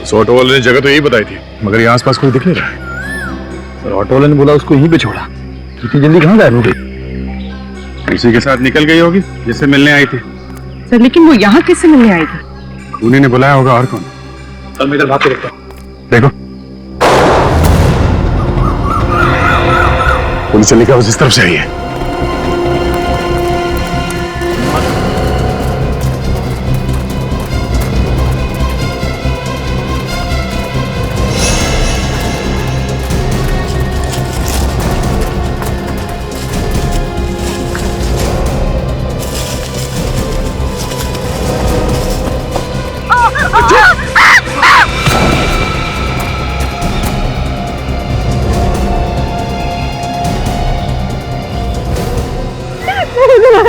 उस ऑटो वाले ने जगह तो यही बताई थी, मगर यहाँ आसपास कोई दिख नहीं रहा है। सर ऑटो वाले ने बोला उसको यहीं पे छोड़ा। इतनी जल्दी कहाँ गायब हो गई? उसी के साथ निकल गई होगी जिससे मिलने आई थी। सर लेकिन वो यहाँ किससे मिलने आई थी? उन्हीं ने बुलाया होगा, और कौन? सर मैं इधर भाग के देखता हूँ। देखो पुलिस चलने का बस इस तरफ से आई है।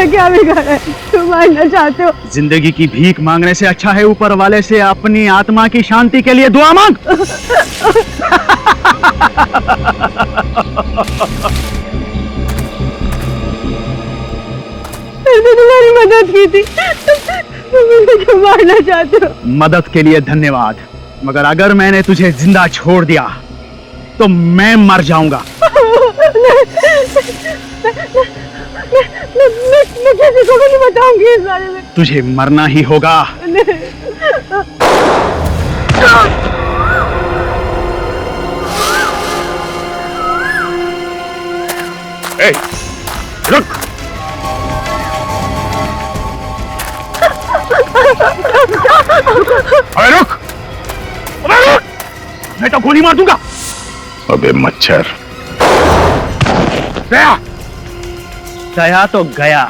क्या बिगाड़ा है? तुम मारना चाहते हो? जिंदगी की भीख मांगने से अच्छा है ऊपर वाले से अपनी आत्मा की शांति के लिए दुआ मांग। मैंने तुम्हारी मदद की थी, तुम मुझे क्यों मारना चाहते हो? मदद के लिए धन्यवाद, मगर अगर मैंने तुझे जिंदा छोड़ दिया तो मैं मर जाऊंगा। मैं किसी को भी नहीं बताऊंगी इस बारे में। तुझे मरना ही होगा। ए, रुक। अबे रुक, अबे रुक, मैं तो गोली मार दूंगा। अबे मच्छर। गया तो गया।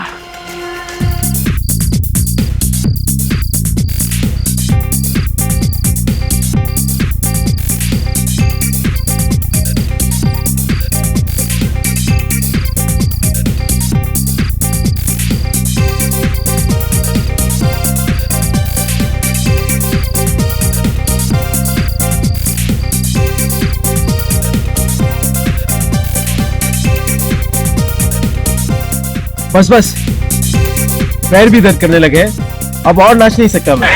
बस बस, पैर भी दर्द करने लगे, अब और नाच नहीं सकता मैं।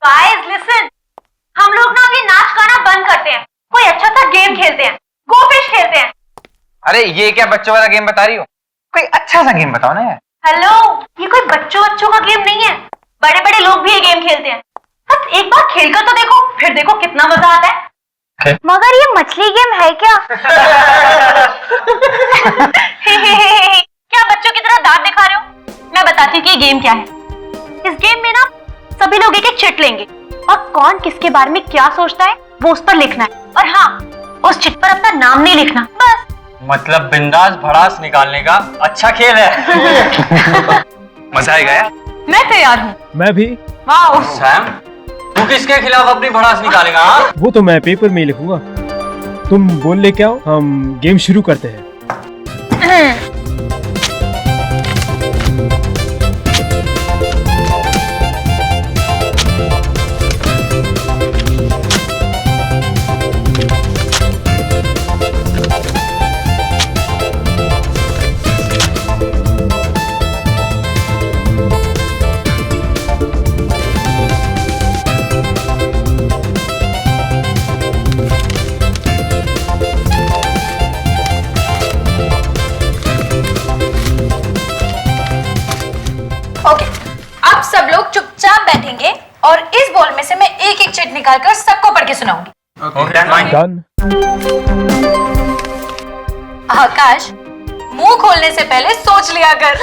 Guys, listen. हम लोग ना अभी नाच गाना बंद करते हैं, कोई अच्छा सा गेम खेलते हैं, गो फिश खेलते हैं। अरे ये क्या बच्चों वाला गेम बता रही हो? कोई अच्छा सा गेम बताओ ना यार। हेलो, ये कोई बच्चों का गेम नहीं है, बड़े बड़े लोग भी ये गेम खेलते हैं। बस एक बार खेलकर तो देखो, फिर देखो कितना मजा आता है। मगर ये मछली गेम है क्या? क्या बच्चों की तरह दांत दिखा रहे हो? मैं बताती हूँ कि ये गेम क्या है। इस गेम में ना सभी लोग एक एक चिट लेंगे और कौन किसके बारे में क्या सोचता है वो उस पर लिखना है, और हाँ, उस चिट पर अपना नाम नहीं लिखना, बस। मतलब बिंदास भड़ास निकालने का अच्छा खेल है। मजा आएगा यार। मैं तैयार हूँ। मैं भी। वाओ। सैम, तू किसके खिलाफ अपनी भड़ास निकालेगा? हाँ? वो तो मैं पेपर में ही लिखूंगा। तुम बोल लेके आओ, हम गेम शुरू करते हैं। बैठेंगे और इस बॉल में से मैं एक एक चिट निकालकर सबको पढ़ के सुनाऊंगी। डन। आकाश, मुंह खोलने से पहले सोच लिया कर।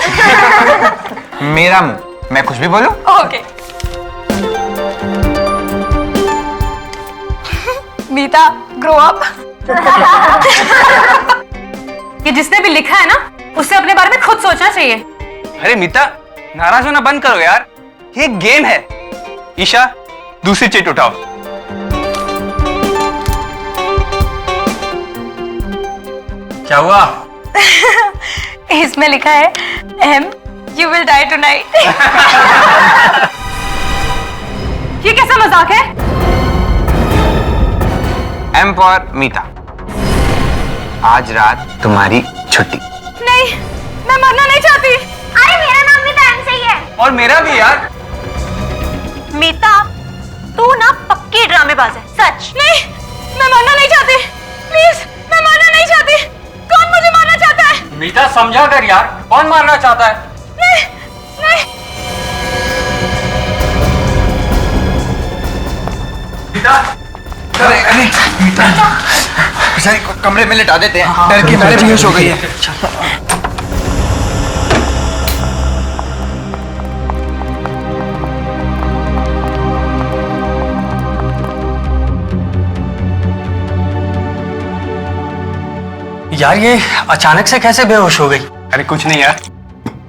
मेरा मुंह, मैं कुछ भी बोलूं? ओके। मीता, ग्रो अप। ये जिसने भी लिखा है ना, उससे अपने बारे में खुद सोचना चाहिए। अरे मीता, नाराज होना बंद करो यार, ये गेम है। ईशा, दूसरी चिट उठाओ। क्या हुआ? इसमें लिखा है M, you will die tonight. ये कैसा मजाक है? एम फॉर मीता, आज रात तुम्हारी छुट्टी। नहीं, मैं मरना नहीं चाहती। अरे मेरा नाम और मेरा भी यार। मीता, तू ना पक्की ड्रामेबाज है, सच। नहीं, मैं मरना नहीं चाहती, प्लीज, मैं मरना नहीं चाहती। कौन मुझे मारना चाहता है? मीता समझा कर यार, कौन मारना चाहता है? नहीं, नहीं। मीता, अरे अरे मीता, बेचारी को कमरे में लिटा देते हैं, डर के मारे बेहोश हो गई है। यार ये अचानक से कैसे बेहोश हो गई? अरे कुछ नहीं यार,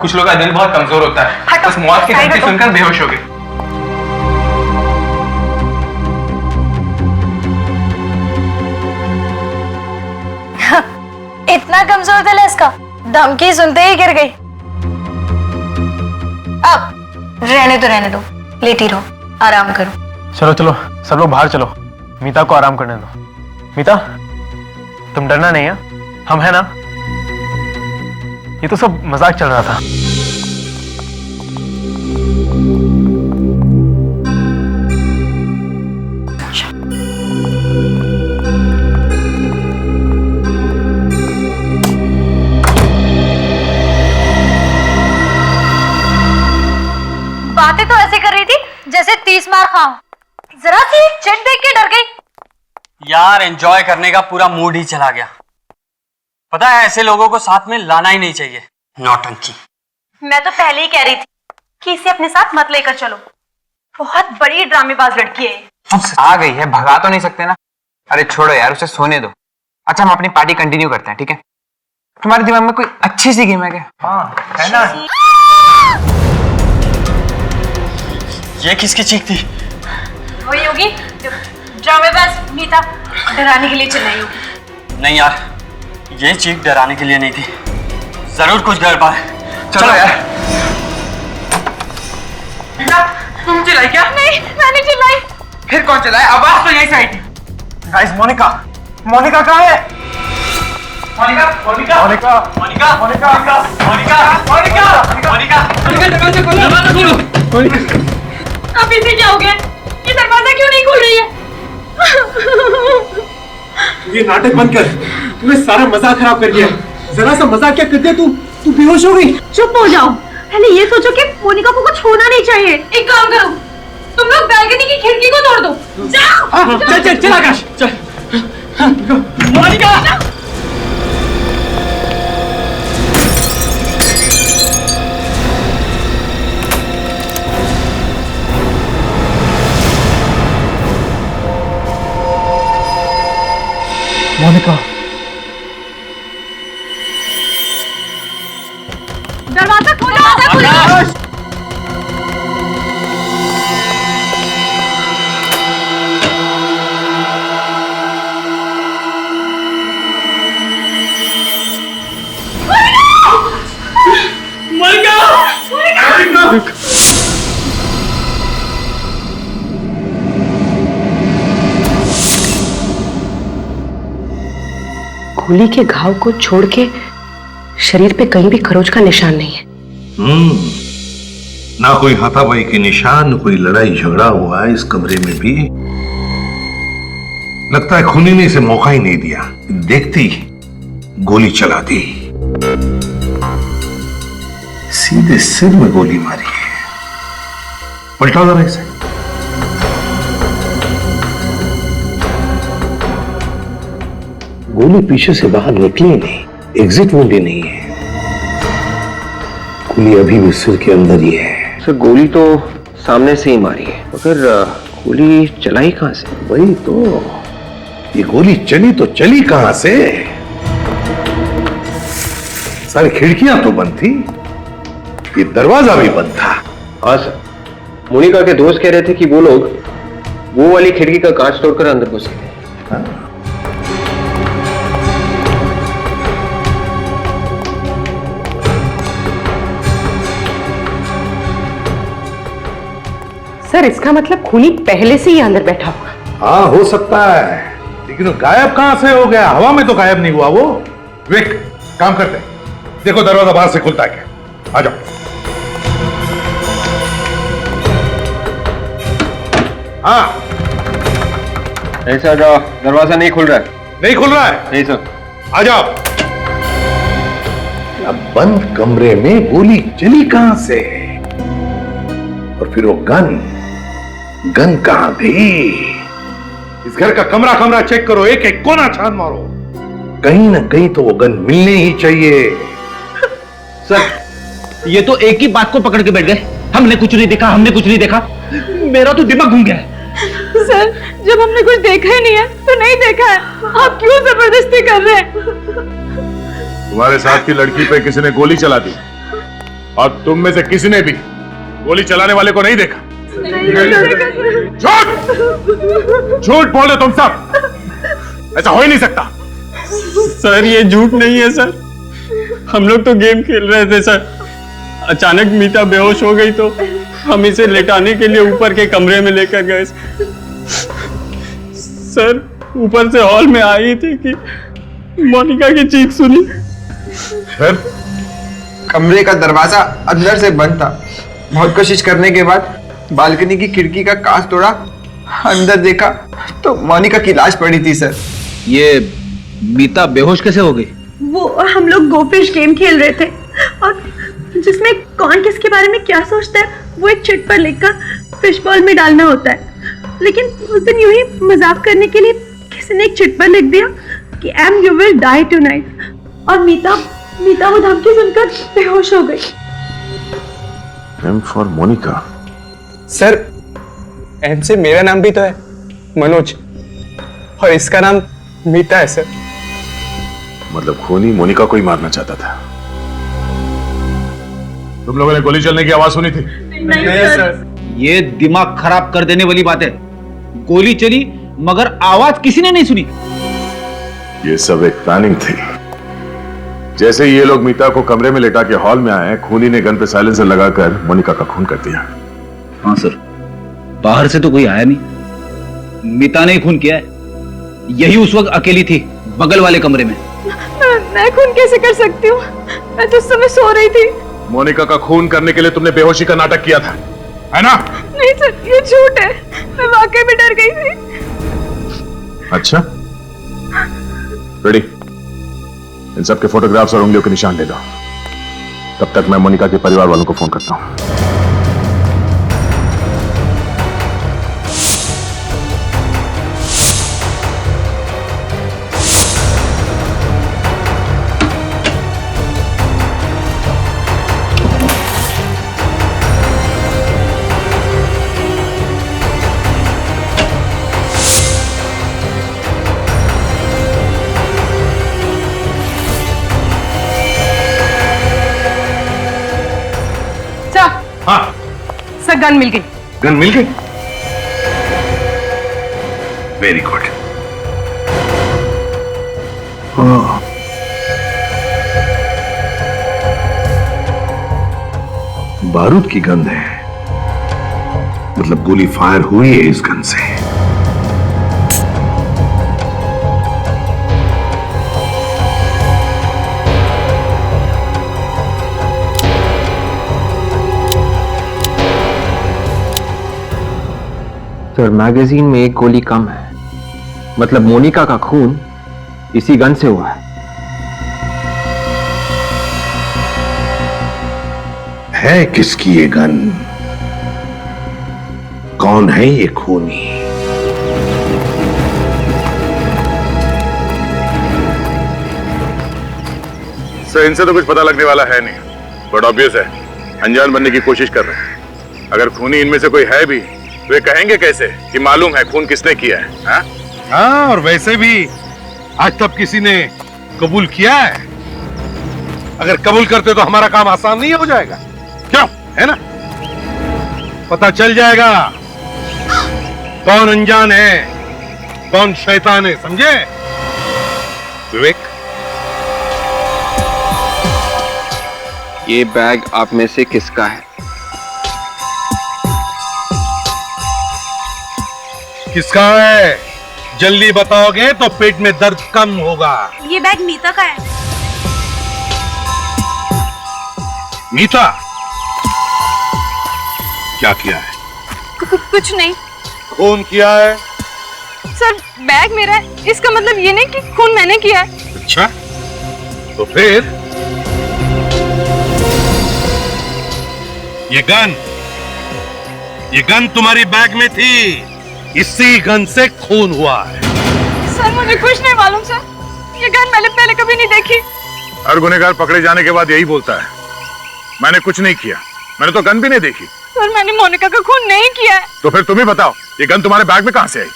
कुछ लोगों का दिल बहुत कमजोर होता है, बस मौत की धमकी सुनकर बेहोश हो गई। इतना कमजोर दिल है इसका, धमकी सुनते ही गिर गई। अब रहने दो, लेटी रहो, आराम करो। चलो चलो, सब लोग बाहर चलो, मीता को आराम करने दो। मीता, तुम डरना नहीं है, हम है ना? ये तो सब मजाक चल रहा था। बातें तो ऐसे कर रही थी जैसे 30 मार खाऊं। जरा सी चिट देख के डर गई। यार एंजॉय करने का पूरा मूड ही चला गया। पता है ऐसे लोगों को साथ में लाना ही नहीं चाहिए, नौटंकी। मैं तो पहले ही कह रही थी कि इसे अपने साथ मत लेकर चलो, बहुत बड़ी ड्रामेबाज लड़की है। आ गई है, भगा तो नहीं सकते ना। अरे छोड़ो यार, उसे सोने दो। अच्छा, हम अपनी पार्टी कंटिन्यू करते हैं, ठीक है? तुम्हारे दिमाग में कोई अच्छी सी गेम है क्या? हाँ है ना। ये किसकी चीख थी? वही होगी ड्रामेबाज मीता डराने के लिए चिल्लाई होगी। नहीं यार, ये चीख डराने के लिए नहीं थी, जरूर कुछ गड़बड़ है। चलो यार। तुम चिल्लाई क्या? नहीं, मैंने चिल्लाई। फिर कौन चला है? आवाज तो यही से आई थी। गाइस, मोनिका कहाँ है? मोनिका दरवाजा खोलो। अब इसे क्या हो गया? ये दरवाजा क्यों नहीं खुल रही है? ये नाटक बंद कर, तूने सारा मजाक खराब कर दिया। जरा सा मजाक क्या कर दिया तू बेहोश हो गई। चुप हो जाओ, पहले ये सोचो कि मोनिका को कुछ होना नहीं चाहिए। एक काम करो, तुम लोग बैल्कनी की खिड़की को तोड़ दो। जाओ। चल आकाश, चल। मोनिका! मोनिका, दरवाजा खोलो। गोली के घाव को छोड़ के शरीर पे कहीं भी खरोच का निशान नहीं है। ना कोई हाथापाई के निशान, कोई लड़ाई झगड़ा हुआ है इस कमरे में भी। लगता है खूनी ने इसे मौका ही नहीं दिया, देखती गोली चला दी। सीधे सिर में गोली मारी है। पलटा जरा इसे। गोली पीछे से बाहर निकली नहीं, एग्जिट वुंड ही नहीं है। गोली अभी भी सिर के अंदर ही है। सर गोली तो सामने से ही मारी है, मगर गोली चलाई कहां से? वही तो, ये गोली चली तो चली कहां से? सारी खिड़कियां तो बंद थी, ये दरवाजा भी बंद था। हाँ सर, मोनिका के दोस्त कह रहे थे कि वो लोग वो वाली खिड़की का कांच तोड़कर अंदर घुस गए। हाँ? सर इसका मतलब खूनी पहले से ही अंदर बैठा होगा। हाँ हो सकता है, लेकिन वो गायब कहां से हो गया? हवा में तो गायब नहीं हुआ वो। विक, काम करते हैं, देखो दरवाजा बाहर से खुलता है क्या। आ जाओ। हाँ नहीं सर, दरवाजा नहीं खुल रहा है। नहीं खुल रहा है? नहीं सर। आ जाओ। अब बंद कमरे में गोली चली कहां से? और फिर वो गन कहां थी? इस घर का कमरा कमरा चेक करो, एक एक कोना छान मारो, कहीं ना कहीं तो वो गन मिलनी ही चाहिए। सर ये तो एक ही बात को पकड़ के बैठ गए, हमने कुछ नहीं देखा, हमने कुछ नहीं देखा। मेरा तो दिमाग घूम गया है। सर जब हमने कुछ देखा ही नहीं है तो नहीं देखा है, आप क्यों जबरदस्ती कर रहे हैं? तुम्हारे साथ की लड़की पे किसी ने गोली चला दी और तुम में से किसी ने भी गोली चलाने वाले को नहीं देखा। झूठ झूठ बोल रहे तुम सब, ऐसा हो ही नहीं सकता। सर ये झूठ नहीं है सर, हम लोग तो गेम खेल रहे थे सर। अचानक मीता बेहोश हो गई तो हम इसे लेटाने के लिए ऊपर के कमरे में लेकर गए। सर ऊपर से हॉल में आई थी कि मोनिका की चीख सुनी। फिर कमरे का दरवाजा अंदर से बंद था। बहुत कोशिश करने के बाद बालकनी की खिड़की का कांच तोड़ा, अंदर देखा तो मोनिका की लाश पड़ी थी सर। ये मीता बेहोश कैसे हो गई? वो हम लोग गोफिश गेम खेल रहे थे और जिसमें कौन किसके बारे में क्या सोचता है वो एक चिट पर लिखकर फिश बॉल में डालना होता है। लेकिन उस दिन यूं ही मजाक करने के लिए किसी ने एक चिट पर लिख दिया कि M you will die tonight, और मीता वो धमकी सुनकर बेहोश हो गई। M for Monica. Sir M से मेरा नाम भी तो है, मनोज, और इसका नाम मीता है सर। मतलब खूनी मोनिका को ही मारना चाहता था। तुम लोगों ने गोली चलने की आवाज सुनी थी? नहीं सर। ये दिमाग खराब कर देने वाली बात है। गोली चली मगर आवाज किसी ने नहीं सुनी। ये सब एक प्लानिंग थी। जैसे ही ये लोग मीता को कमरे में लेटा के हॉल में आए, खूनी ने गन पे साइलेंसर लगाकर मोनिका का खून कर दिया। हाँ सर, बाहर से तो कोई आया नहीं, मीता ने ही खून किया है। यही उस वक्त अकेली थी बगल वाले कमरे में। मैं खून कैसे कर सकती हूँ? मैं तो उस समय सो रही थी। मोनिका का खून करने के लिए तुमने बेहोशी का नाटक किया था, है ना? नहीं सर ये झूठ है, मैं वाकई में डर गई थी। अच्छा रेडी, इन सब के फोटोग्राफ्स और उंगलियों के निशान ले लो। तब तक मैं मोनिका के परिवार वालों को फोन करता हूं। हाँ सर गन मिल गई। गन मिल गई? Very good. बारूद की गंध है, मतलब गोली फायर हुई है इस गन से। सर मैगजीन में एक गोली कम है, मतलब मोनिका का खून इसी गन से हुआ है किसकी ये गन? कौन है ये खूनी? सर इनसे तो कुछ पता लगने वाला है नहीं, बट ऑब्वियस है अनजान बनने की कोशिश कर रहे हैं। अगर खूनी इनमें से कोई है भी तो ये कहेंगे कैसे कि मालूम है खून किसने किया है? हाँ? हाँ, और वैसे भी आज तक किसी ने कबूल किया है? अगर कबूल करते तो हमारा काम आसान नहीं हो जाएगा? क्यों, है ना? पता चल जाएगा कौन अनजान है, कौन शैतान है, समझे? विवेक, ये बैग आप में से किसका है? किसका है? जल्दी बताओगे तो पेट में दर्द कम होगा। ये बैग मीता का है। मीता क्या किया है? कुछ नहीं, खून किया है? सर बैग मेरा है, इसका मतलब ये नहीं कि खून मैंने किया है। अच्छा, तो फिर ये गन तुम्हारी बैग में थी, इसी गन से खून हुआ है। सर मुझे कुछ नहीं मालूम सर, ये गन मैंने पहले कभी नहीं देखी। हर गुनहगार पकड़े जाने के बाद यही बोलता है, मैंने कुछ नहीं किया, मैंने तो गन भी नहीं देखी। सर मैंने मोनिका का खून नहीं किया है। तो फिर तुम ही बताओ, ये गन तुम्हारे बैग में कहां से आई?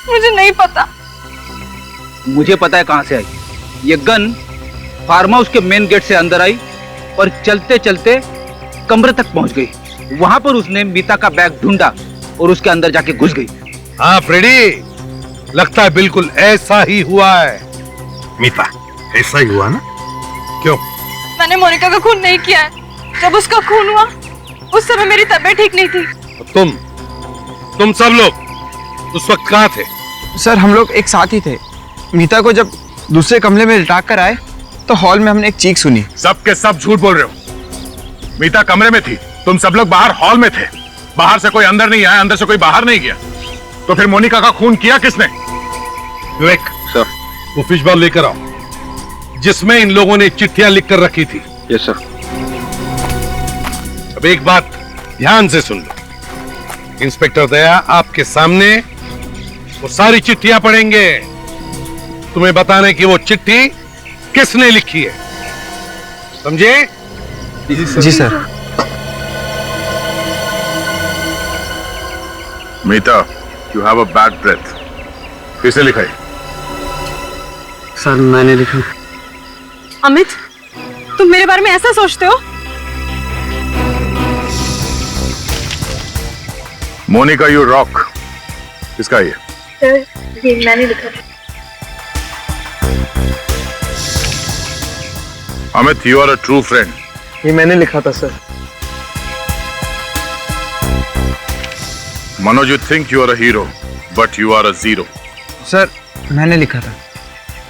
मुझे नहीं पता। मुझे पता है कहां से आई। ये गन फार्म हाउस के मेन गेट से अंदर आई और चलते चलते कमरे तक पहुंच गई। वहां पर उसने मीता का बैग ढूंढा और उसके अंदर जाके घुस गई। हाँ फ्रेडी, लगता है बिल्कुल ऐसा ही हुआ है। मीता, ऐसा ही हुआ ना? क्यों? मैंने मोनिका का खून नहीं किया है। जब उसका खून हुआ उस समय मेरी तबीयत ठीक नहीं थी। तुम सब लोग उस वक्त कहाँ थे? सर हम लोग एक साथ ही थे। मीता को जब दूसरे कमरे में लिटा कर आए तो हॉल में हमने एक चीख सुनी। सब के सब झूठ बोल रहे हो। मीता कमरे में थी, तुम सब लोग बाहर हॉल में थे। बाहर से कोई अंदर नहीं आया, अंदर से कोई बाहर नहीं गया। तो फिर मोनिका का खून किया किसने? विवेक सर, वो फिश बॉल लेकर आओ जिसमें इन लोगों ने चिट्ठियां लिख कर रखी थी। Yes sir. अब एक बात ध्यान से सुन लो। इंस्पेक्टर दया आपके सामने वो सारी चिट्ठियां पढ़ेंगे, तुम्हें बताने की वो चिट्ठी किसने लिखी है, समझे? जी sir. Meeta, you have a bad breath. किसने लिखा है? सर मैंने लिखा। अमित, तुम मेरे बारे में ऐसा सोचते हो? मोनिका यू रॉक, किसका ये? सर ये मैंने लिखा था। Amit, you are a true friend. ये मैंने लिखा था sir. Manoj, you think you are a hero but you are a zero. Sir मैंने लिखा था।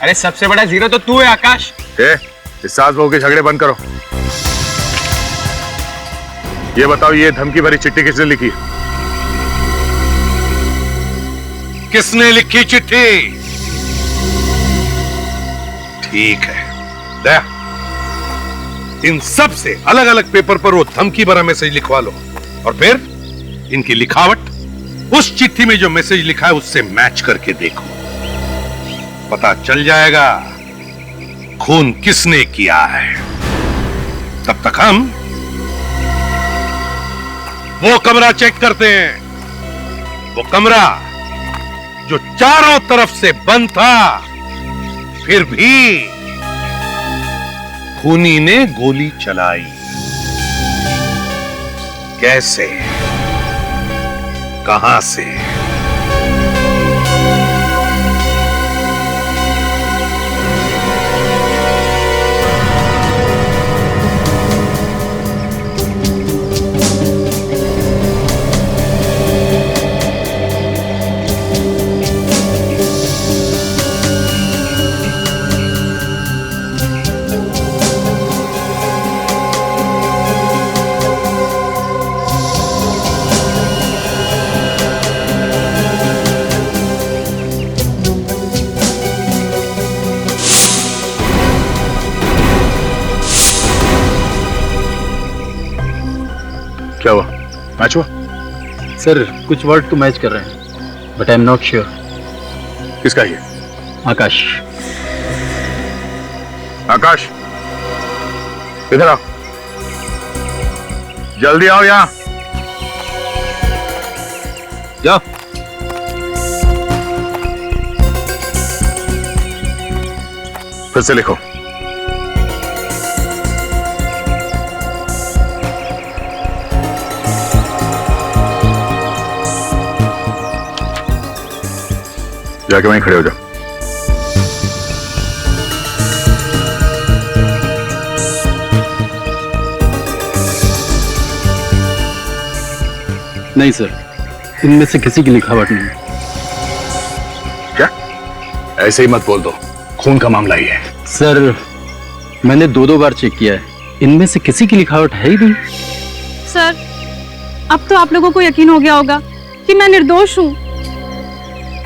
अरे सबसे बड़ा जीरो तो तू है आकाश। इस सास बहू के झगड़े बंद करो। ये बताओ, ये धमकी भरी चिट्ठी किसने लिखी? किसने लिखी चिट्ठी? ठीक है दया, इन सब से अलग अलग पेपर पर वो धमकी भरा मैसेज लिखवा लो और फिर इनकी लिखावट उस चिट्ठी में जो मैसेज लिखा है उससे मैच करके देखो। पता चल जाएगा खून किसने किया है। तब तक हम वो कमरा चेक करते हैं, वो कमरा जो चारों तरफ से बंद था, फिर भी खूनी ने गोली चलाई। कैसे, कहां से? क्या हुआ? मैच हुआ? सर कुछ वर्ड तो मैच कर रहे हैं but I am not sure. किसका ये? आकाश। आकाश, इधर आओ, जल्दी आओ यहां। जाओ। फिर से लिखो। जाके वहीं खड़े हो जाओ। नहीं सर, इनमें से किसी की लिखावट नहीं। क्या? ऐसे ही मत बोल दो, खून का मामला ही है। सर मैंने दो बार चेक किया है, इनमें से किसी की लिखावट है ही नहीं। सर अब तो आप लोगों को यकीन हो गया होगा कि मैं निर्दोष हूँ।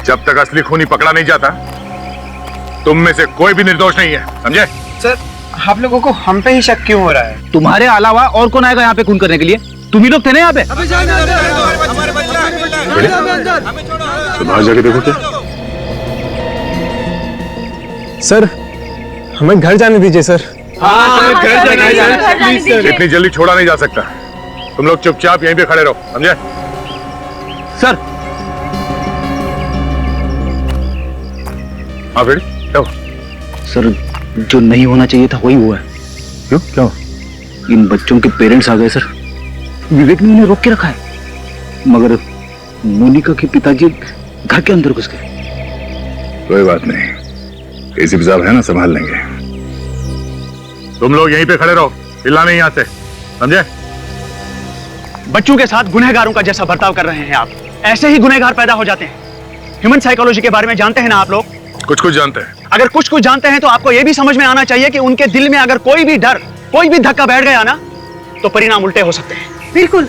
जब तक असली खूनी पकड़ा नहीं जाता तुम में से कोई भी निर्दोष नहीं है, समझे? सर आप लोगों को हम पे ही शक क्यों हो रहा है? तुम्हारे अलावा और कौन आएगा यहाँ पे खून करने के लिए? तुम ही लोग थे ना यहाँ पे। तो बाहर जाके देखो क्या। सर हमें घर जाने दीजिए सर। इतनी जल्दी छोड़ा नहीं जा सकता। तुम लोग चुपचाप यहीं पे खड़े रहो, समझे? सर हाँ फिर क्या? सर जो नहीं होना चाहिए था वही हुआ है। क्यों? क्या? इन बच्चों के पेरेंट्स आ गए सर। विवेक ने उन्हें रोक के रखा है, मगर मोनिका के पिताजी घर के अंदर घुस गए। कोई बात नहीं, एसीपी साहब है ना, संभाल लेंगे। तुम लोग यहीं पे खड़े रहो, हिलना नहीं यहाँ से, समझे? बच्चों के साथ गुनहगारों का जैसा बर्ताव कर रहे हैं आप। ऐसे ही गुनहगार पैदा हो जाते हैं। ह्यूमन साइकोलॉजी के बारे में जानते हैं ना आप लोग? कुछ कुछ जानते हैं। अगर कुछ कुछ जानते हैं तो आपको यह भी समझ में आना चाहिए कि उनके दिल में अगर कोई भी डर, कोई भी धक्का बैठ गया ना, तो परिणाम उल्टे हो सकते हैं। बिल्कुल,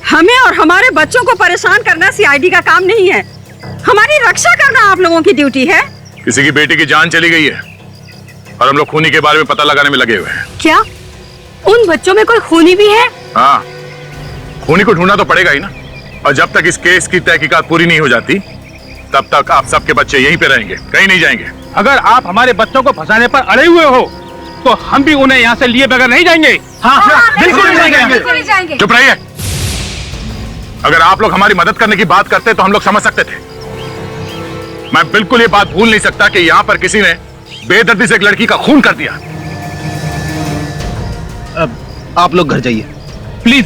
हमें और हमारे बच्चों को परेशान करना सीआईडी का काम नहीं है। हमारी रक्षा करना आप लोगों की ड्यूटी है। किसी की बेटी की जान चली गई है और हम लोग खूनी के बारे में पता लगाने में लगे हुए हैं। क्या उन बच्चों में कोई खूनी भी है? हाँ, खूनी को ढूंढना तो पड़ेगा ही ना। और जब तक इस केस की तहकीकात पूरी नहीं हो जाती तब तक आप सबके बच्चे यहीं पे रहेंगे, कहीं नहीं जाएंगे। अगर आप हमारे बच्चों को फंसाने पर अड़े हुए हो तो हम भी उन्हें यहाँ से लिए बगैर नहीं जाएंगे। हाँ, बिल्कुल नहीं जाएंगे। चुप रहिए। अगर आप लोग हमारी मदद करने की बात करते तो हम लोग समझ सकते थे। मैं बिल्कुल ये बात भूल नहीं सकता कि यहाँ पर किसी ने बेदर्दी से एक लड़की का खून कर दिया। अब आप लोग घर जाइए, प्लीज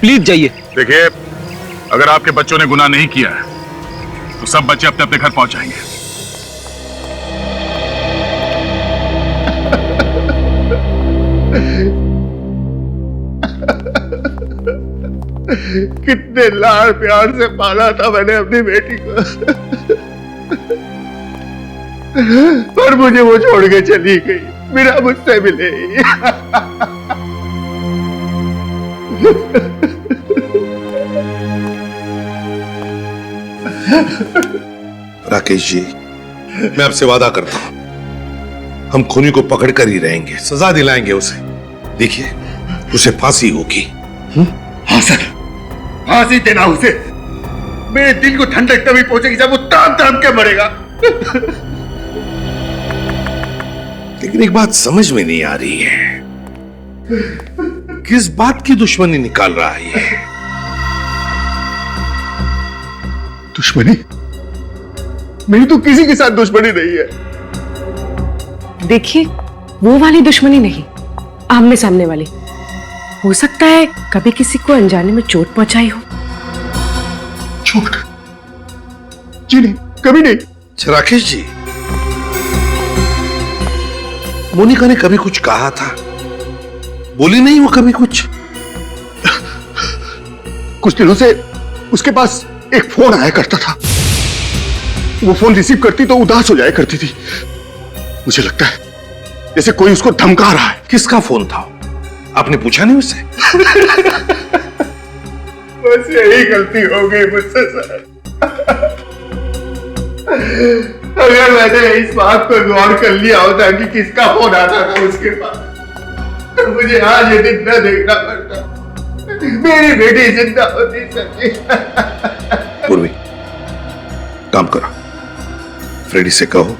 प्लीज जाइए। देखिए, अगर आपके बच्चों ने गुनाह नहीं किया है तो सब बच्चे अपने अपने घर पहुंच जाएंगे। कितने लाड़ प्यार से पाला था मैंने अपनी बेटी को, पर मुझे वो छोड़ के चली गई, बिना मुझसे मिले ही। राकेश जी, मैं आपसे वादा करता हूं, हम खूनी को पकड़ कर ही रहेंगे, सजा दिलाएंगे उसे। देखिए, उसे फांसी होगी। हाँ सर, फांसी देना उसे। मेरे दिल को ठंडक तभी पहुंचेगी जब वो ताम ताम के मरेगा। लेकिन एक बात समझ में नहीं आ रही है, किस बात की दुश्मनी निकाल रहा है ये? दुश्मनी? मेरी तो किसी के साथ दुश्मनी नहीं है। देखिए, वो वाली दुश्मनी नहीं, आमने सामने वाली। हो सकता है कभी किसी को अनजाने में चोट पहुंचाई हो। चोट? जी नहीं, कभी नहीं। राकेश जी, मोनिका ने कभी कुछ कहा था? बोली नहीं वो कभी कुछ? कुछ दिनों से उसके पास एक फोन आया करता था। वो फोन रिसीव करती तो उदास हो जाया करती थी। मुझे लगता है जैसे कोई उसको धमका रहा है। किसका फोन था? आपने पूछा नहीं उससे? बस यही गलती हो गई मुझसे सर। अगर मैंने इस बात को गौर कर लिया होता कि किसका फोन आता था उसके पास, तो मुझे आज ये दिन न देखना पड़ता। मेरी बेटी जिंदा होती सर। पूर्वी, काम करो, फ्रेडी से कहो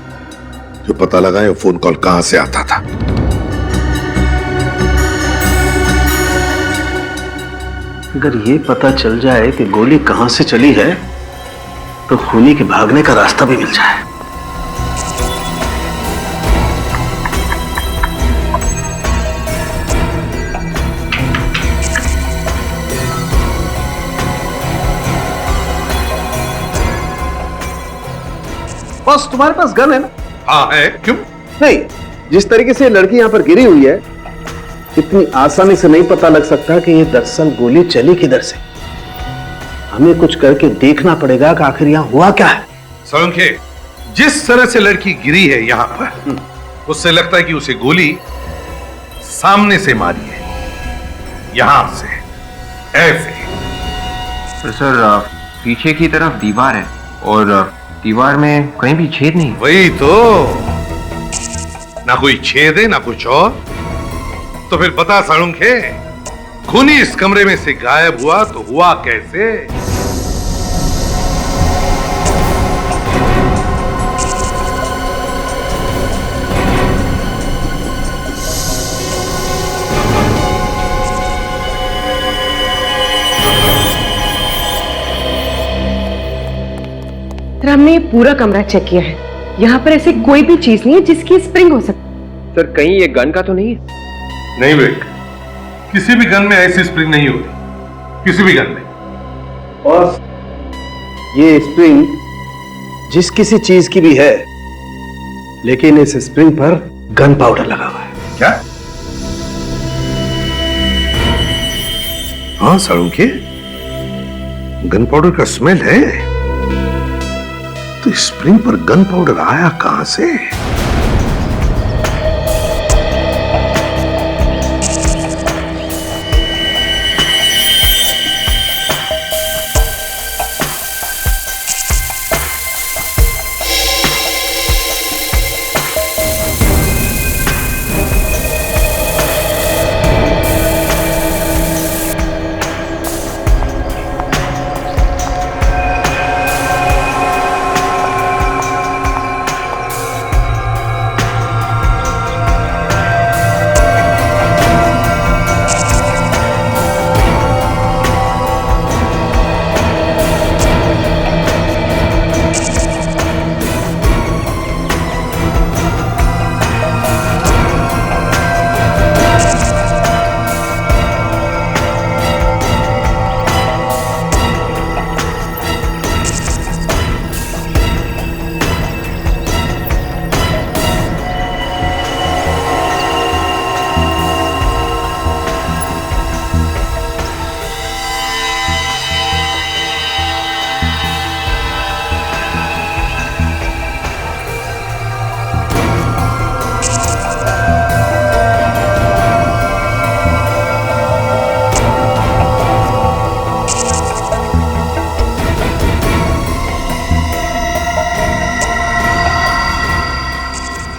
जो पता लगाए वो फोन कॉल कहां से आता था। अगर ये पता चल जाए कि गोली कहां से चली है तो खूनी के भागने का रास्ता भी मिल जाए। बॉस, तुम्हारे पास गन है ना? हाँ है। क्यों नहीं, जिस तरीके से लड़की यहां पर गिरी हुई है, इतनी आसानी से नहीं पता लग सकता कि ये दरअसल गोली चली किधर से। हमें कुछ करके देखना पड़ेगा कि आखिर यहां हुआ क्या है। सोलंके, जिस तरह से लड़की गिरी है यहां पर, उससे लगता है कि उसे गोली सामने से मारी है, यहां से, ऐसे। तो सर, पीछे की तरफ दीवार है और दीवार में कहीं भी छेद नहीं। वही तो, ना कोई छेद है ना कुछ और। तो फिर बता साळुंखे, खूनी इस कमरे में से गायब हुआ तो हुआ कैसे? सर हमने ये पूरा कमरा चेक किया है, यहाँ पर ऐसी कोई भी चीज नहीं है जिसकी स्प्रिंग हो सकती। सर कहीं ये गन का तो नहीं है? नहीं विवेक, किसी भी गन में ऐसी स्प्रिंग नहीं होती, किसी भी गन में। बॉस, ये स्प्रिंग जिस किसी चीज की भी है, लेकिन इस स्प्रिंग पर गन पाउडर लगा हुआ है। क्या? हाँ साळुंखे, गन पाउडर का स्मेल है। तो स्प्रिंग पर गन पाउडर आया कहां से?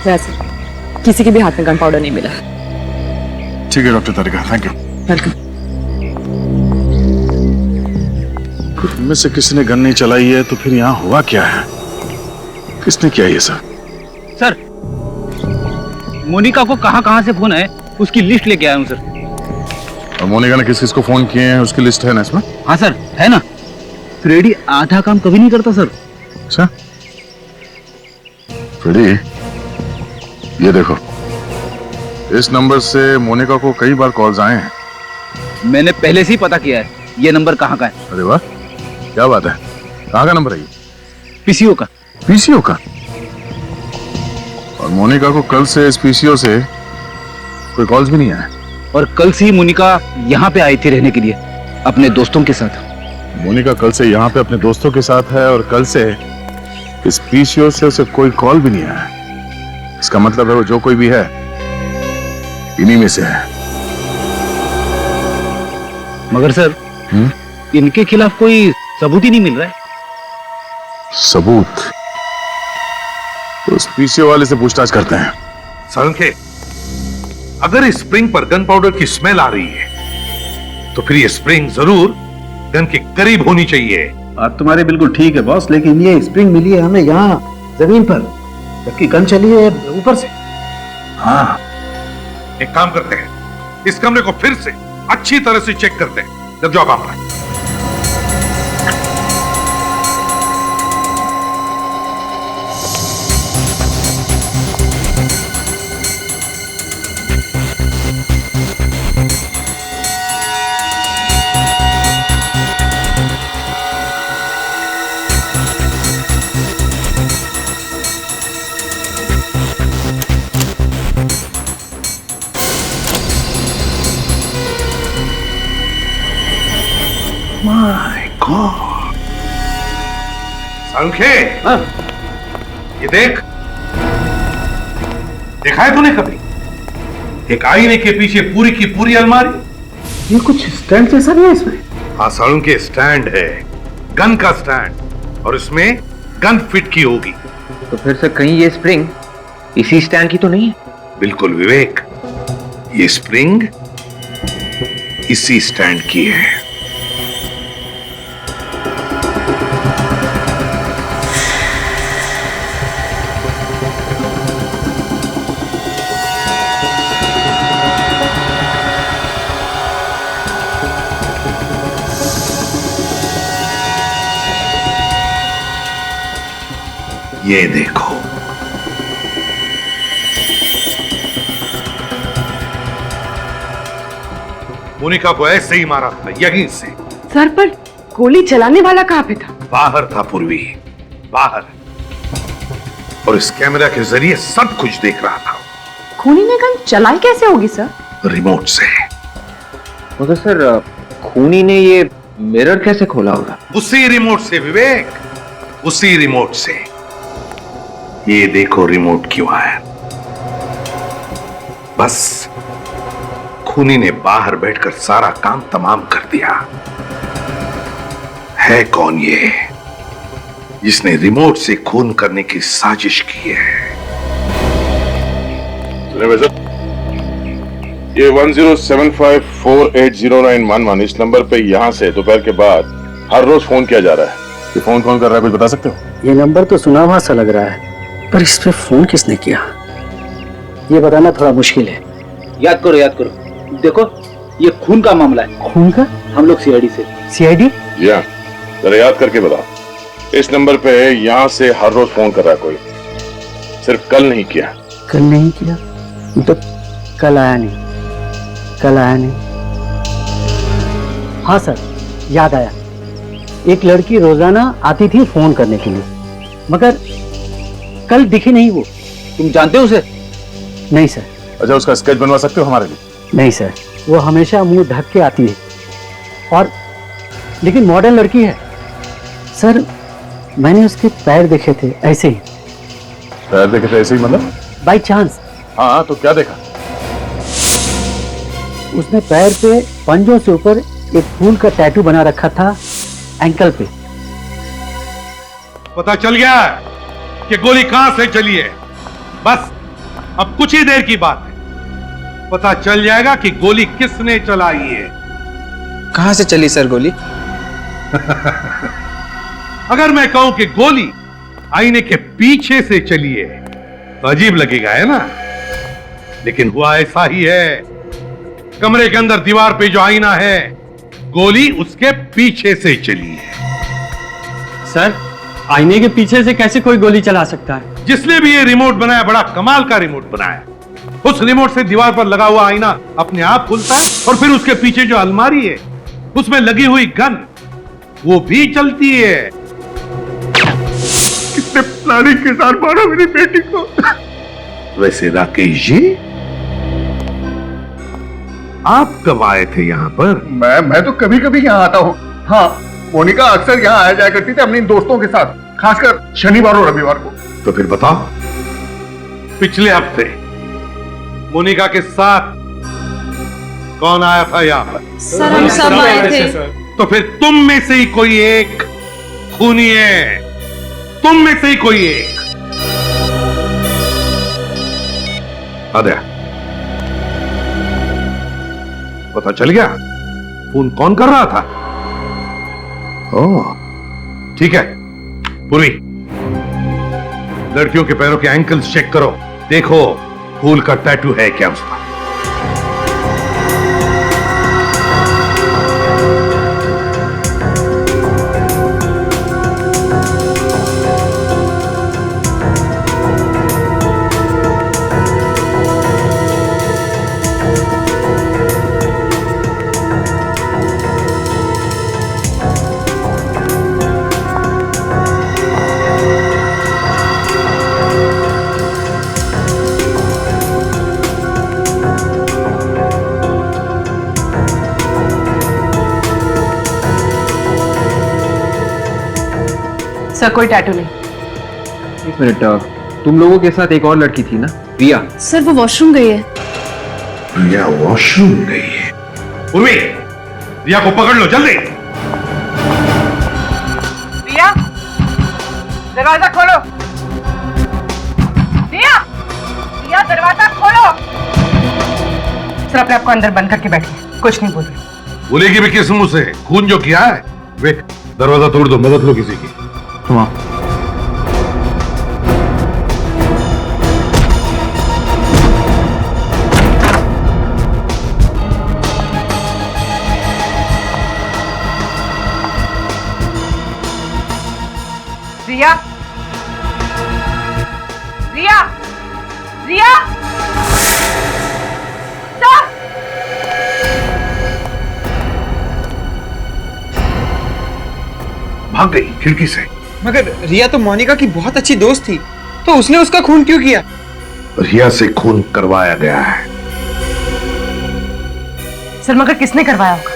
वैसे किसी के भी हाथ में गन पाउडर नहीं मिला। ठीक है doctor Tarika, thank you. Welcome. इनमें से किसी ने गन नहीं चलाई है तो फिर यहाँ हुआ क्या है? किसने किया ये सब? सर मोनिका को कहां से फोन है उसकी लिस्ट लेके आया हूँ सर। और मोनिका ने किस किस को फोन किए हैं उसकी लिस्ट है ना इसमें? हाँ सर है ना। फ्रेडी आधा काम कभी नहीं करता सर। अच्छा फ्रेडी, ये देखो, इस नंबर से मोनिका को कई बार कॉल्स आए हैं। मैंने पहले से ही पता किया है ये नंबर कहाँ का है। अरे वाह, क्या बात है। कहाँ का नंबर है ये? पीसीओ का। पीसीओ का? और मोनिका को कल से इस पीसीओ से कोई कॉल्स भी नहीं आया। और कल से ही मोनिका यहाँ पे आई थी रहने के लिए अपने दोस्तों के साथ। मोनिका कल से यहाँ पे अपने दोस्तों के साथ है और कल से इस पीसीओ से उसे कोई कॉल भी नहीं आया। इसका मतलब है वो जो कोई भी है इन्हीं में से है। मगर सर इनके खिलाफ कोई सबूत ही नहीं मिल रहा है। सबूत? तो उस पीसीओ वाले से पूछताछ करते हैं। साळुंखे, अगर इस स्प्रिंग पर गन पाउडर की स्मेल आ रही है तो फिर ये स्प्रिंग जरूर गन के करीब होनी चाहिए। बात तुम्हारी बिल्कुल ठीक है बॉस, लेकिन ये स्प्रिंग मिली है हमें यहाँ जमीन पर, जबकि गन चली है ऊपर से। हाँ, एक काम करते हैं, इस कमरे को फिर से अच्छी तरह से चेक करते हैं। लग जाओ काम पर। My God. साळुंखे, ये देख, देखा है तूने कभी एक आईने के पीछे पूरी की पूरी अलमारी? ये कुछ स्टैंड जैसा नहीं है इसमें? हाँ साळुंखे, स्टैंड है, गन का स्टैंड, और इसमें गन फिट की होगी। तो फिर से कहीं ये स्प्रिंग इसी स्टैंड की तो नहीं है? बिल्कुल विवेक, ये स्प्रिंग इसी स्टैंड की है। ये देखो, मोनिका को ऐसे ही मारा था, यहीं से। सर पर गोली चलाने वाला कहाँ पे था? बाहर था पूर्वी, बाहर, और इस कैमरा के जरिए सब कुछ देख रहा था। खूनी ने गन चलाई कैसे होगी सर? रिमोट से। मगर सर, खूनी ने ये मिरर कैसे खोला होगा? उसी रिमोट से विवेक, उसी रिमोट से। ये देखो रिमोट क्यों आया। बस खूनी ने बाहर बैठकर सारा काम तमाम कर दिया। है कौन ये जिसने रिमोट से खून करने की साजिश की है? ये 1075480911 इस नंबर पे यहां से दोपहर के बाद हर रोज फोन किया जा रहा है। ये फोन कौन कर रहा है, कुछ बता सकते हो? ये नंबर तो सुना हुआ सा लग रहा है, पर इस पे फोन किसने किया ये बताना थोड़ा मुश्किल है। याद करो, देखो ये खून का मामला है। खून का? हम लोग सीआईडी से। सीआईडी? जी हाँ, जरा याद करके बता। इस नंबर पे यहाँ से हर रोज फोन कर रहा है कोई, सिर्फ कल नहीं किया। कल नहीं किया तो कल आया नहीं, कल आया नहीं। हाँ सर, याद आया। एक लड़की रोजाना आती थी फोन करने के लिए, मगर कल दिखी नहीं वो। तुम जानते हो उसे? नहीं सर। अच्छा, उसका स्केच बनवा सकते हो हमारे लिए? नहीं सर, वो हमेशा मुंह ढक के आती है, और लेकिन मॉडर्न लड़की है सर। मैंने उसके पैर देखे थे ऐसे ही। पैर देखे थे ऐसे ही मतलब? By chance. हाँ, तो क्या देखा? उसने पैर पे पंजों से ऊपर एक फूल का टैटू बना रखा था एंकल पे। पता चल गया कि गोली कहां से चली है। बस अब कुछ ही देर की बात है, पता चल जाएगा कि गोली किसने चलाई है। कहां से चली सर गोली? अगर मैं कहूं कि गोली आईने के पीछे से चली है तो अजीब लगेगा, है ना? लेकिन हुआ ऐसा ही है। कमरे के अंदर दीवार पे जो आईना है, गोली उसके पीछे से चली है। सर, आईने के पीछे से कैसे कोई गोली चला सकता है? जिसने भी ये रिमोट बनाया, बड़ा कमाल का रिमोट बनाया। उस रिमोट से दीवार पर लगा हुआ आईना अपने आप खुलता है, और फिर उसके पीछे जो अलमारी है उसमें लगी हुई गन वो भी चलती है। कितने प्लानिंग के साथ मारा मेरी बेटी को। वैसे राकेश जी, आप कब आए थे यहाँ पर? मैं तो कभी कभी यहाँ आता हूँ। हाँ, मोनिका अक्सर यहाँ आया जाया करती थी अपने दोस्तों के साथ, खासकर शनिवार और रविवार को। तो फिर बताओ, पिछले हफ्ते मोनिका के साथ कौन आया था यहाँ पर? सर, हम सब आए थे। तो फिर तुम में से ही कोई एक खूनी है, तुम में से ही कोई एक। आद्या, पता चल गया फोन कौन कर रहा था? ओह, ठीक है। पूरी, लड़कियों के पैरों के एंकल्स चेक करो, देखो फूल का टैटू है क्या उस पर। सर, कोई टैटू नहीं। एक मिनट, तुम लोगों के साथ एक और लड़की थी ना, रिया? सर, वो वॉशरूम गई है। रिया वॉशरूम गई है? उर्मी, रिया को पकड़ लो जल्दी। रिया, दरवाजा खोलो। रिया, रिया दरवाजा खोलो। सर अपने आपको अंदर बंद करके बैठिए, कुछ नहीं बोलिए। बोलेगी भी किस मुंह से? खून जो किया है। वे दरवाजा तोड़ दो, मदद लो किसी की। तुम आओ। रिया, रिया, रिया, सर! भाग गई खिड़की से। मगर रिया तो मोनिका की बहुत अच्छी दोस्त थी, तो उसने उसका खून क्यों किया? रिया से खून करवाया गया है। सर मगर किसने करवाया होगा?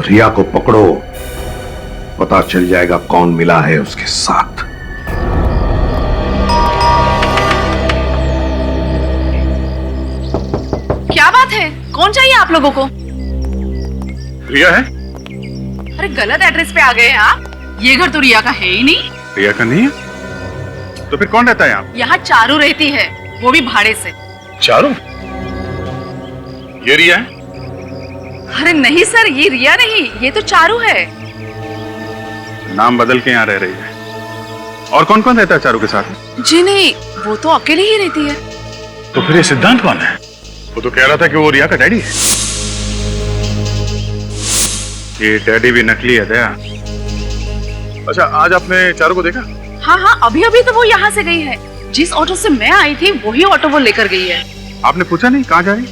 रिया को पकड़ो, पता चल जाएगा कौन मिला है उसके साथ। क्या बात है? कौन चाहिए आप लोगों को? रिया है? अरे गलत एड्रेस पे आ गए हैं आप। ये घर तो रिया का है ही नहीं। रिया का नहीं है? तो फिर कौन रहता है यहाँ? यहाँ चारू रहती है, वो भी भाड़े से। चारू? ये रिया है? अरे नहीं सर, ये रिया नहीं, ये तो चारू है। नाम बदल के यहाँ रह रही है। और कौन कौन रहता है चारू के साथ? जी नहीं, वो तो अकेले ही रहती है। तो फिर ये सिद्धांत कौन है? वो तो कह रहा था कि वो रिया का डैडी है। ये डैडी भी नकली है दया। अच्छा, आज आपने चारू को देखा? हाँ हाँ, अभी अभी तो वो यहाँ से गई है। जिस ऑटो से मैं आई थी वही ऑटो वो लेकर गई है। आपने पूछा नहीं कहाँ जा रही?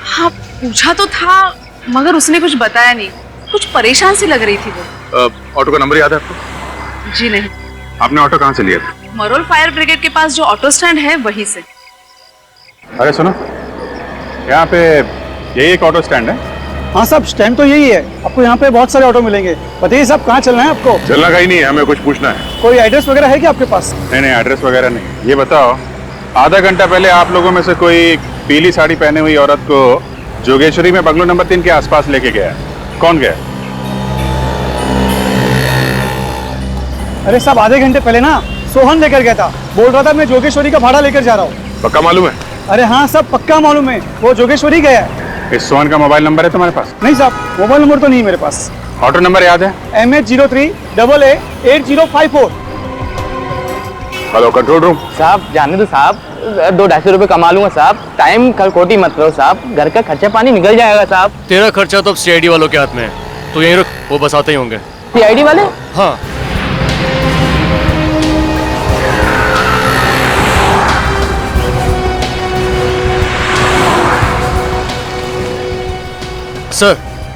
हाँ पूछा तो था, मगर उसने कुछ बताया नहीं। कुछ परेशान सी लग रही थी वो। ऑटो का नंबर याद है आपको? जी नहीं। आपने ऑटो कहाँ से लिया था? मरोल फायर ब्रिगेड के पास जो ऑटो स्टैंड है वहीं से। अरे सुनो, यहाँ पे यही एक ऑटो स्टैंड है? हाँ साहब, स्टैंड तो यही है। आपको यहाँ पे बहुत सारे ऑटो मिलेंगे। बताइए साहब, कहाँ चलना है आपको? चलना कहीं नहीं है, हमें कुछ पूछना है। कोई एड्रेस वगैरह है क्या आपके पास? नहीं नहीं, एड्रेस वगैरह नहीं। ये बताओ, आधा घंटा पहले आप लोगों में से कोई पीली साड़ी पहने हुई औरत को जोगेश्वरी में बंगलो नंबर 3 के आसपास लेके गया, कौन गया? अरे साहब, आधे घंटे पहले ना सोहन लेकर गया था। बोल रहा था मैं जोगेश्वरी का भाड़ा लेकर जा रहा हूँ। पक्का मालूम है? अरे हाँ साहब, पक्का मालूम है, वो जोगेश्वरी गया है। इस सोहन का मोबाइल नंबर है तुम्हारे पास? नहीं साहब, मोबाइल नंबर तो नहीं मेरे पास। ऑटो नंबर याद है? MH03AA8054। Hello control room. साहब जाने दो साहब, 200-250 रुपए कमा लूंगा साहब। टाइम कल खोटी मत लो साहब, घर का खर्चा पानी निकल जाएगा साहब। तेरा खर्चा तो अब CID वालों के हाथ में है, तो यहीं रुक, वो बस आते ही होंगे। CID वाले? हाँ।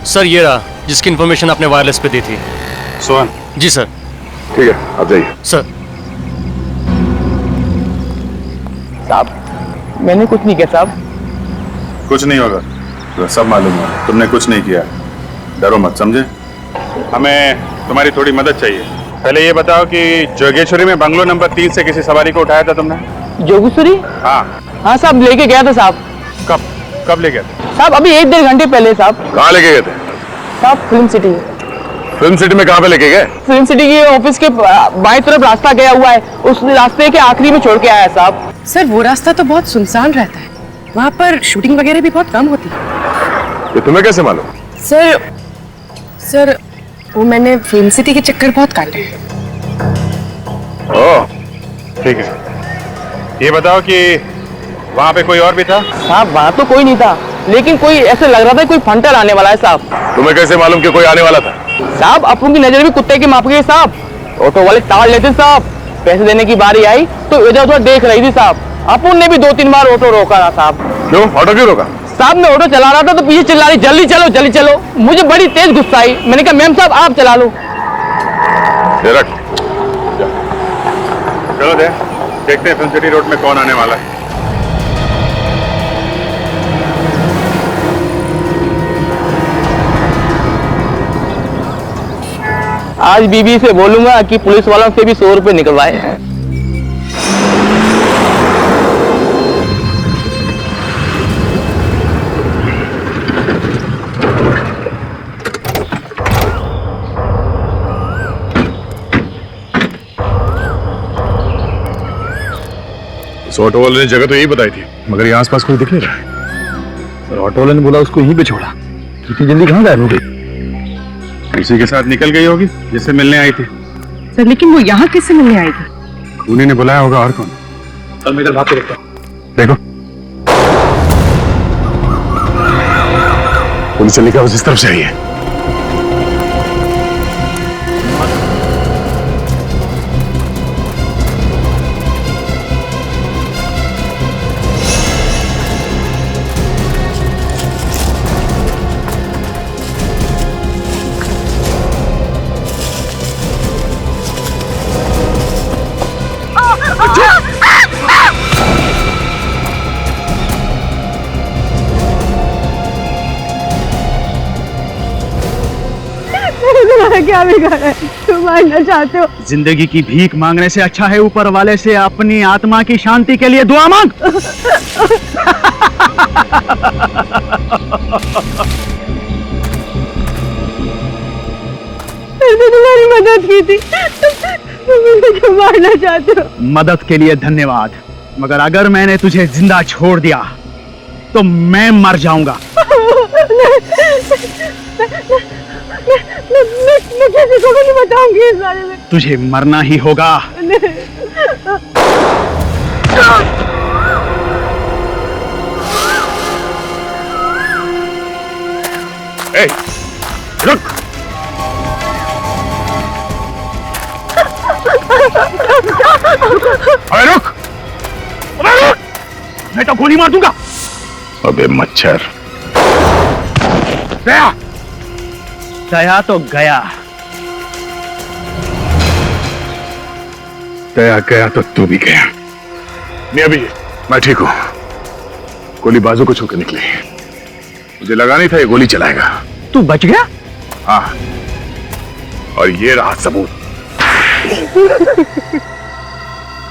सर ये रहा जिसकी इन्फॉर्मेशन आपने वायरलेस पे दी थी। सोहन? जी सर। ठीक है, आप जाइए। सर। साहब मैंने कुछ नहीं किया साहब। कुछ नहीं होगा, तो सब मालूम है तुमने कुछ नहीं किया। डरो मत, समझे? हमें तुम्हारी थोड़ी मदद चाहिए। पहले ये बताओ कि जोगेश्वरी में बंगलो नंबर 3 से किसी सवारी को उठाया था तुमने? जोगेश्वरी? हाँ हाँ साहब, लेके गया था साहब। कब ले गए थे? साहब अभी 1-1.5 घंटे पहले साहब। कहाँ लेके गए थे? साहब फिल्म सिटी। फिल्म सिटी में कहाँ पे लेके गए? फिल्म सिटी के ऑफिस के बाएं तरफ रास्ता गया हुआ है, उस रास्ते के आखिरी में छोड़ के आया साहब। सर वो रास्ता तो बहुत सुनसान रहता है, वहाँ पर शूटिंग वगैरह भी बहुत कम होती है। ये तुम्हें कैसे मालूम? सर वो मैंने फिल्म सिटी के चक्कर बहुत काटे हैं। ओह ठीक है। ये बताओ कि वहाँ पे कोई और भी था? साहब वहाँ तो कोई नहीं था, लेकिन कोई ऐसे लग रहा था कोई फंटर आने वाला है साहब। तुम्हें कैसे मालूम कि कोई आने वाला था? साहब अपन की नजर भी कुत्ते की माप गई साहब। ऑटो वाले टाल लेते साहब, पैसे देने की बारी आई तो इधर उधर देख रही थी साहब। अपन ने भी 2-3 बार ऑटो रोका था साहब। क्यों ऑटो क्यों रोका? साहब मैं ऑटो चला रहा था तो पीछे चिल्ला रही जल्दी चलो जल्दी चलो। मुझे बड़ी तेज गुस्सा आई, मैंने कहा मैम साहब आप चला लो। चलो देखते हैं फिल्म सिटी रोड में कौन आने वाला है। आज बीबी से बोलूंगा कि पुलिस वालों से भी 100 रुपए निकलवाए। उस ऑटो वाले ने जगह तो यही बताई थी, मगर यहाँ आसपास कोई दिख नहीं रहा है। सर ऑटो वाले ने बोला उसको यहीं पे छोड़ा। इतनी जल्दी कहाँ गायब हो गई? उसी के साथ निकल गई होगी जिससे मिलने आई थी। सर लेकिन वो यहाँ किससे मिलने आई थी? उन्हीं ने बुलाया होगा, और कौन? सर मैं इधर भाग के देखता हूँ। देखो पुलिस चलने की आवाज इस तरफ से आई है। क्या बिगाड़ा है? तुम मारना चाहते हो? जिंदगी की भीख मांगने से अच्छा है ऊपर वाले से अपनी आत्मा की शांति के लिए दुआ मांग। मैंने तुम्हारी मदद की थी, तुम मुझे क्यों मारना चाहते हो? मदद के लिए धन्यवाद, मगर अगर मैंने तुझे जिंदा छोड़ दिया तो मैं मर जाऊंगा। मैं किसी को भी नहीं बताऊंगी इस बारे में। तुझे मरना ही होगा। ए, रुक। अबे रुक, अबे रुक, मैं तो गोली मार दूंगा। अबे मच्छर। दया तो गया। दया गया तो तू भी गया। नहीं अभी मैं ठीक हूं। गोली बाजू को छू के निकली, मुझे लगा नहीं था ये गोली चलाएगा। तू बच गया? हाँ, और ये रहा सबूत।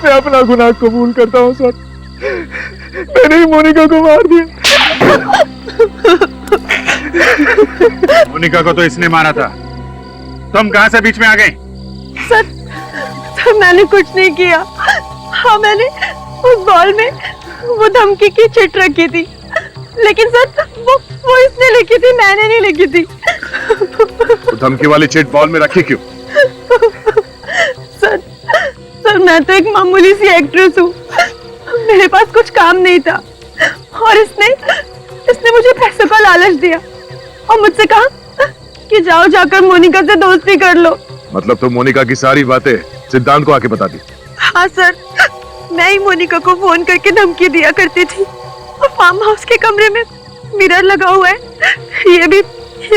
मैं अपना गुनाह कबूल करता हूं सर, मैंने ही मोनिका को मार दिया। मोनिका को तो इसने मारा था, तुम कहां से बीच में आ गई? सर मैंने कुछ नहीं किया। हाँ मैंने उस बॉल में वो धमकी की चिट रखी थी, लेकिन सर वो इसने लिखी थी, मैंने नहीं लिखी थी। तो धमकी वाली चिट बॉल में रखी क्यों? सर मैं तो एक मामूली सी एक्ट्रेस हूँ, मेरे पास कुछ काम नहीं था और इसने मुझे पैसों का लालच दिया और मुझसे कहा कि जाओ जाकर मोनिका से दोस्ती कर लो। मतलब तो मोनिका की सारी बातें सिद्धांत को आके बता दी? हाँ सर, मैं ही मोनिका को फोन करके धमकी दिया करती थी और फार्म हाउस के कमरे में मिरर लगा हुआ है, ये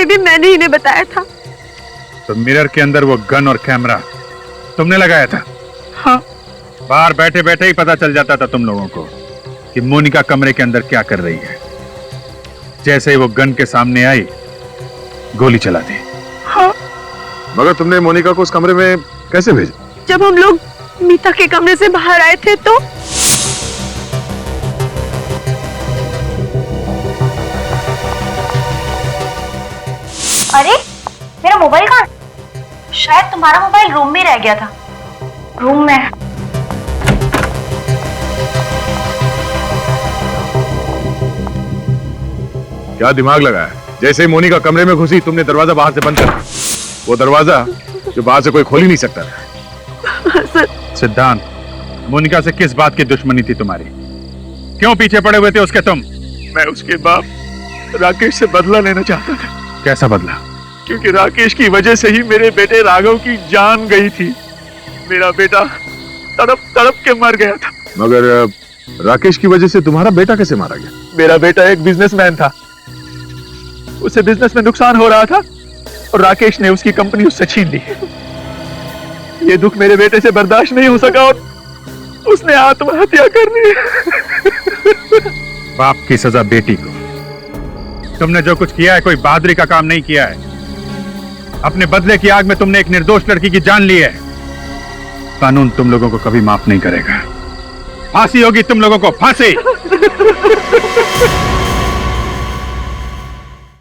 भी मैंने ही ने बताया था। तो मिरर के अंदर वो गन और कैमरा तुमने लगाया था? हाँ। बाहर बैठे बैठे ही पता चल जाता था तुम लोगों को कि मोनिका कमरे के अंदर क्या कर रही है। जैसे ही वो गन के सामने आई, गोली चला दी। हाँ। मगर तुमने मोनिका को उस कमरे में कैसे भेजा? जब हम लोग मीता के कमरे से बाहर आए थे तो अरे मेरा मोबाइल कहाँ? शायद तुम्हारा मोबाइल रूम में रह गया था। रूम में क्या दिमाग लगाया? जैसे ही मोनिका कमरे में घुसी तुमने दरवाजा बाहर से बंद कर दिया, वो दरवाजा जो बाहर से कोई खोल ही नहीं सकता था। सिद्धांत, मोनिका से किस बात की दुश्मनी थी तुम्हारी? क्यों पीछे पड़े हुए थे उसके तुम? मैं उसके बाप राकेश से बदला लेना चाहता था। कैसा बदला? क्योंकि राकेश की वजह से ही मेरे बेटे राघव की जान गई थी। मेरा बेटा तड़प तड़प के मर गया था। मगर राकेश की वजह से तुम्हारा बेटा कैसे मारा गया? मेरा बेटा एक बिजनेसमैन था, उसे बिजनेस में नुकसान हो रहा था और राकेश ने उसकी कंपनी उससे छीन ली। ये दुख मेरे बेटे से बर्दाश्त नहीं हो सका और उसने आत्महत्या कर ली। बाप की सजा बेटी को। तुमने जो कुछ किया है कोई बहादुरी का काम नहीं किया है। अपने बदले की आग में तुमने एक निर्दोष लड़की की जान ली है। कानून तुम लोगों को कभी माफ नहीं करेगा। फांसी होगी तुम लोगों को, फांसी।